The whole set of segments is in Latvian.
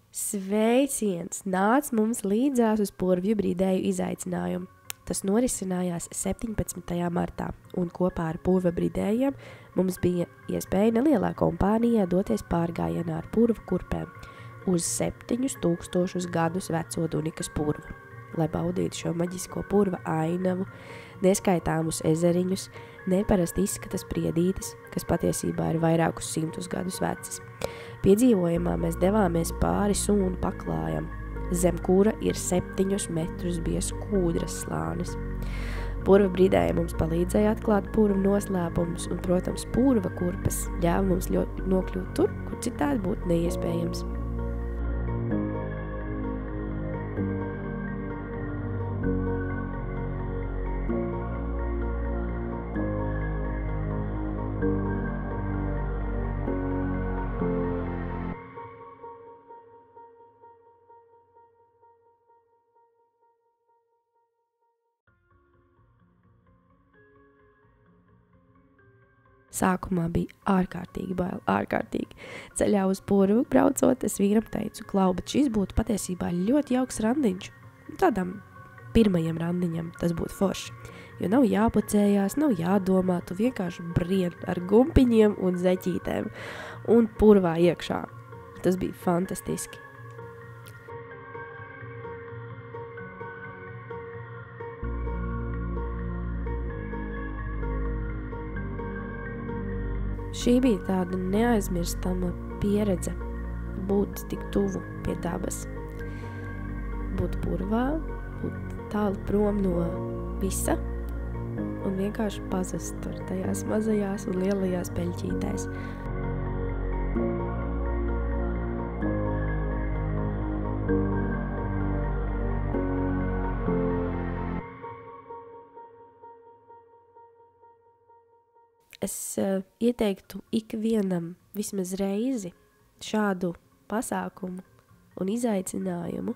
Sveiciens! Nāc mums līdzās uz Purvju brīdēju izaicinājumu. Tas norisinājās 17. martā, un kopā ar Purva brīdējiem mums bija iespēja nelielā kompānijā doties pārgājienā ar purva kurpēm uz 7000 gadus veco Dunikas purvu, lai baudītu šo maģisko purva ainavu, neskaitāmus ezeriņus, neparasti izskatas priedītes, kas patiesībā ir vairākus 100 gadus vecas. Piedzīvojumā mēs devāmies pāri sūnu paklājam, zem kura ir 7 metrus biezs kūdras slānis. Purva brīdēja mums palīdzēja atklāt purva noslēpumus, un, protams, purva kurpes ļāva mums nokļūt tur, kur citādi būtu neiespējams. Sākumā bija ārkārtīgi bail, ārkārtīgi. Ceļā uz Purvu braucot, es vīram teicu, Klau, bet šis būtu patiesībā ļoti jauks randiņš. Tādam pirmajam randiņam tas būtu forši, jo nav jāpucējās, nav jādomā, tu vienkārši brien ar gumpiņiem un zeķītēm un purvā iekšā. Tas bija fantastiski. Šī bija tāda neaizmirstama pieredze būt tik tuvu pie dabas. Būt purvā, būt tālu prom no visa un vienkārši pazust tur tajās mazajās un lielajās peļķītēs. Es ieteiktu ikvienam vismaz reizi šādu pasākumu un izaicinājumu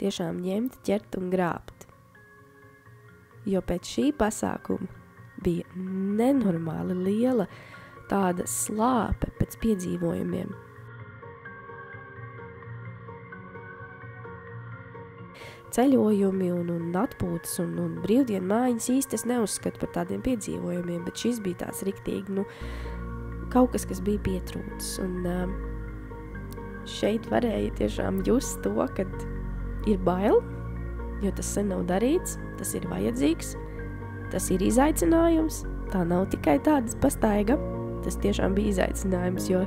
tiešām ņemt, ķert un grābt. Jo pēc šī pasākuma bija nenormāli liela tāda slāpe pēc piedzīvojumiem. Ceļojumi un atpūtas un brīvdienu mājiņas īsti es neuzskatu par tādiem piedzīvojumiem, bet šis bija tāds riktīgi, kaut kas bija pietrūcis. Un šeit varēja tiešām just to, kad ir bail, jo tas sen nav darīts, tas ir vajadzīgs, tas ir izaicinājums, tā nav tikai tādas pastaiga, tas tiešām bija izaicinājums, jo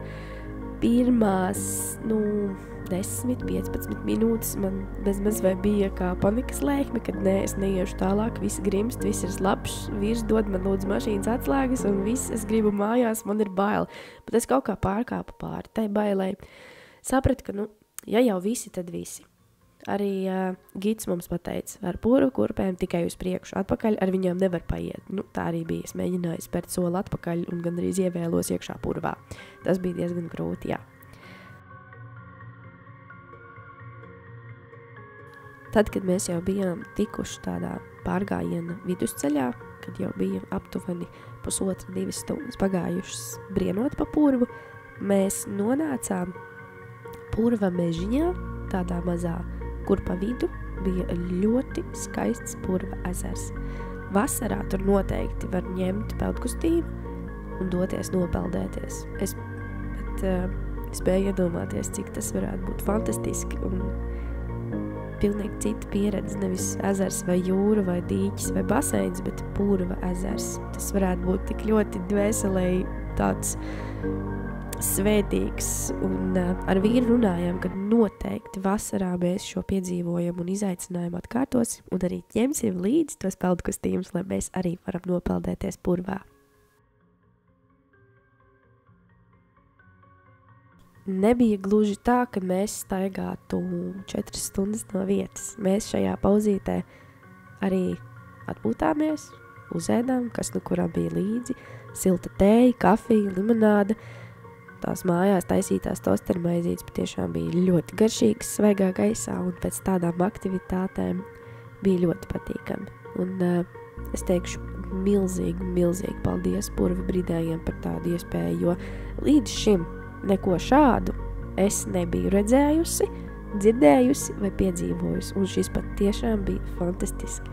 pirmās, 10-15 minūtes man bezmaz vai bija kā panikas lēkme, kad es neiešu tālāk, viss grimst, viss ir slapšs, vīrs dod man lūdzu mašīnas atslēgas un viss, es gribu mājās, man ir bail. Bet es kaut kā pārkāpu pāri tai bailai. Sapratu, ka, ja jau visi, tad visi. Arī gids mums pateica, ar purvu kurpēm tikai uz priekšu, atpakaļ ar viņām nevar paiet. Tā arī bija, es mēģināju spērt soli atpakaļ un gandrīz ievēlos iekšā purvā. Tas bija diezgan grūti, jā. Tad, kad mēs jau bijām tikuši tādā pārgājiena vidusceļā, kad jau bija aptuveni 1,5–2 stundas pagājušas brienot pa purvu, mēs nonācām purva mežiņā, tādā mazā, kur pa vidu bija ļoti skaists purva ezers. Vasarā tur noteikti var ņemt peldkustību un doties nopeldēties. Es spēju iedomāties, cik tas varētu būt fantastiski un pilnīgi cita pieredze, nevis ezers vai jūra vai dīķis vai baseins, bet purva ezers. Tas varētu būt tik ļoti dvēselēji tāds svētīgs, un ar vīru runājām, ka noteikti vasarā mēs šo piedzīvojumu un izaicinājumu atkārtosim un arī ņemsim līdzi tos peldkustījumus, lai mēs arī varam nopeldēties purvā. Nebija gluži tā, ka mēs staigātu 4 stundas no vietas. Mēs šajā pauzītē arī atpūtāmies, uzēdām, kas kuram bija līdzi, silta tēja, kafija, limonāde. Tās mājās taisītās tostermaizītes patiešām bija ļoti garšīgas svaigā gaisā, un pēc tādām aktivitātēm bija ļoti patīkami. Un es teikšu milzīgi paldies purva brīdējiem par tādu iespēju, jo līdz šim neko šādu es nebiju redzējusi, dzirdējusi vai piedzīvojusi, un šis pat tiešām bija fantastiski.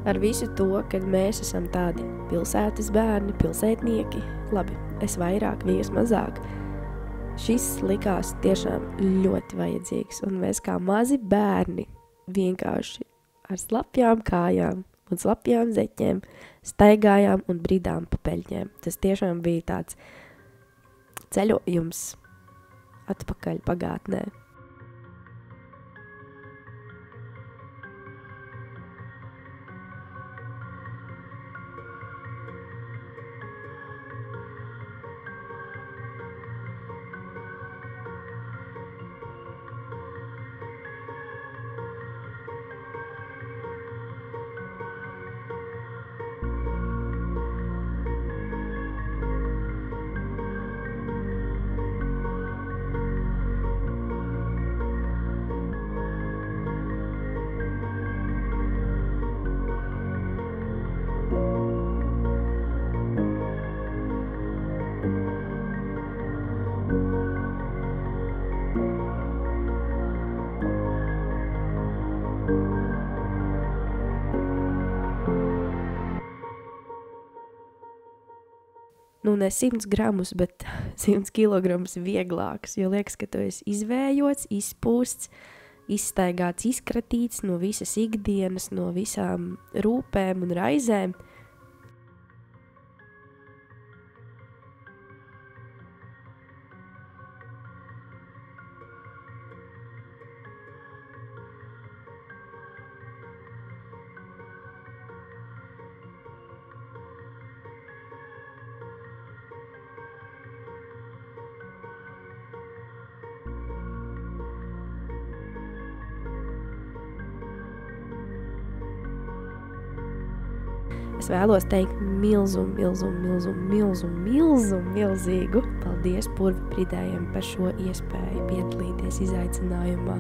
Ar visu to, kad mēs esam tādi pilsētas bērni, pilsētnieki, labi, es vairāk, vīrs mazāk, šis likās tiešām ļoti vajadzīgs, un mēs kā mazi bērni vienkārši ar slapjām kājām un slapjām zeķēm staigājām un bridām pa peļņiem. Tas tiešām bija tāds ceļojums atpakaļ pagātnē. Nu, ne 100 gramus, bet 100 kilogramus vieglāks, jo liekas, ka tu esi izvējots, izpūsts, izstaigāts, izkratīts no visas ikdienas, no visām rūpēm un raizēm. Es vēlos teikt milzīgu paldies Purva bridējiem par šo iespēju piedalīties izaicinājumā